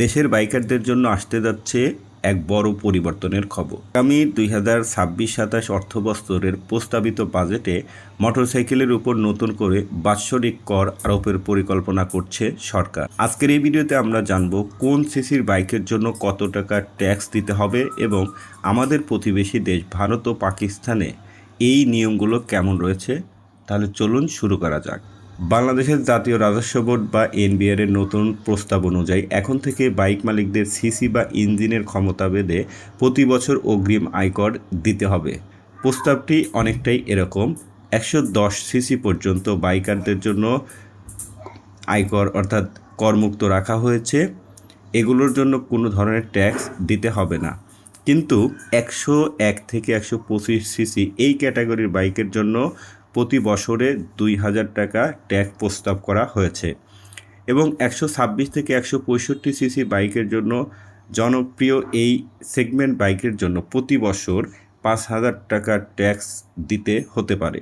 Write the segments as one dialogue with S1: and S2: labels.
S1: দেশের বাইকারদের জন্য আসতে যাচ্ছে এক বড় পরিবর্তনের খবর। আগামী 2026-27 অর্থবছরের প্রস্তাবিত বাজেটে মোটরসাইকেলের উপর নতুন করে বাৎসরিক কর আরোপের পরিকল্পনা করছে সরকার। আজকের এই ভিডিওতে আমরা জানব কোন সিসির বাইকের জন্য কত টাকা ট্যাক্স দিতে হবে এবং আমাদের প্রতিবেশী দেশ ভারত ও পাকিস্তানে এই নিয়মগুলো কেমন রয়েছে। তাহলে চলুন শুরু করা যাক। বাংলাদেশের জাতীয় রাজস্ব বোর্ড বা এনবিআর এর নতুন প্রস্তাব অনুযায়ী এখন থেকে বাইক মালিকদের সিসি বা ইঞ্জিনের ক্ষমতা ভেদে প্রতি বছর অগ্রিম আয়কর দিতে হবে। প্রস্তাবটি অনেকটাই এরকম: 110 সিসি পর্যন্ত বাইকারদের জন্য আয়কর অর্থাৎ করমুক্ত রাখা হয়েছে। এগুলোর জন্য কোনো ধরনের ট্যাক্স দিতে হবে না। কিন্তু 101 থেকে 125 সিসি এই ক্যাটাগরির বাইকের জন্য প্রতি বছরে 2000 টাকা ট্যাক্স প্রস্তাব করা হয়েছে এবং 126 থেকে 165 সিসি বাইকের জন্য জনপ্রিয় এই সেগমেন্ট বাইকের জন্য প্রতি বছর 5000 টাকা ট্যাক্স দিতে হতে পারে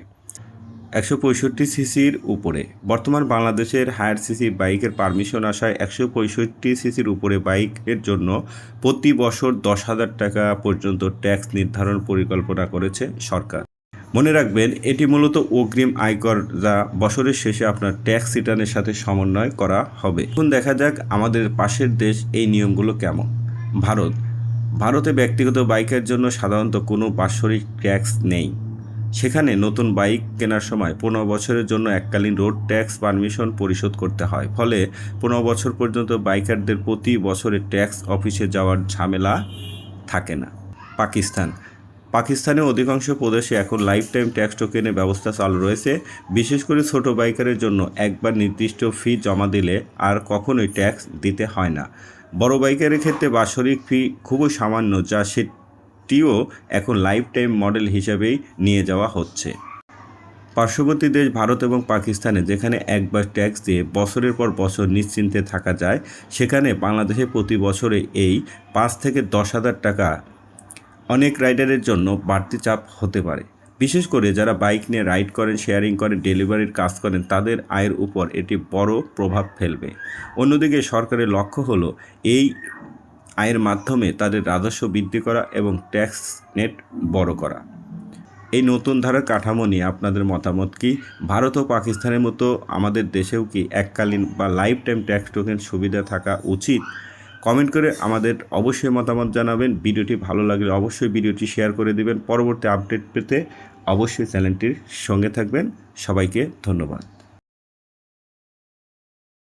S1: 165 সিসির উপরে। বর্তমান বাংলাদেশের হায়ার সিসি বাইকের পারমিশন আসায় 165 সিসির উপরে বাইকের জন্য প্রতি বছর 10,000 টাকা পর্যন্ত ট্যাক্স নির্ধারণ পরিকল্পনা করেছে সরকার। মনে রাখবেন, এটি মূলত অগ্রিম আয়কর যা বছরের শেষে আপনার ট্যাক্স রিটার্নের সাথে সমন্বয় করা হবে। এখন দেখা যাক আমাদের পাশের দেশ এই নিয়মগুলো কেমন। ভারতে ব্যক্তিগত বাইকের জন্য সাধারণত কোনো বাৎসরিক ট্যাক্স নেই। সেখানে নতুন বাইক কেনার সময় 15 বছরের জন্য এককালীন রোড ট্যাক্স পারমিশন পরিশোধ করতে হয়, ফলে 15 বছর পর্যন্ত বাইকারদের প্রতি বছরে ট্যাক্স অফিসে যাওয়ার ঝামেলা থাকে না। পাকিস্তানের অধিকাংশ প্রদেশে এখন লাইফ টাইম ট্যাক্স টোকেনের ব্যবস্থা চালু রয়েছে। বিশেষ করে ছোট বাইকারের জন্য একবার নির্দিষ্ট ফি জমা দিলে আর কখনোই ট্যাক্স দিতে হয় না। বড় বাইকারের ক্ষেত্রে বাৎসরিক ফি খুবই সামান্য, যা সেটিও এখন লাইফ টাইম মডেল হিসাবেই নিয়ে যাওয়া হচ্ছে। পার্শ্ববর্তী দেশ ভারত এবং পাকিস্তানে যেখানে একবার ট্যাক্স দিয়ে বছরের পর বছর নিশ্চিন্তে থাকা যায়, সেখানে বাংলাদেশে প্রতি বছরে এই 5 থেকে 10,000 টাকা অনেক রাইডারের জন্য বাড়তি চাপ হতে পারে। বিশেষ করে যারা বাইক নিয়ে রাইড করেন, শেয়ারিং করেন, ডেলিভারির কাজ করেন, তাদের আয়ের উপর এটি বড় প্রভাব ফেলবে। অন্যদিকে সরকারের লক্ষ্য হলো এই আয়ের মাধ্যমে তাদের রাজস্ব বৃদ্ধি করা এবং ট্যাক্স নেট বড় করা। এই নতুন ধারার কাঠামো নিয়ে আপনাদের মতামত কি? ভারত ও পাকিস্তানের মতো আমাদের দেশেও কি এককালীন বা লাইফ টাইম ট্যাক্স টোকেন সুবিধা থাকা উচিত? কমেন্ট করে আমাদের অবশ্যই মতামত জানাবেন। ভিডিওটি ভালো লাগলে অবশ্যই ভিডিওটি শেয়ার করে দিবেন। পরবর্তী আপডেট পেতে অবশ্যই চ্যানেলটির সঙ্গে থাকবেন। সবাইকে ধন্যবাদ।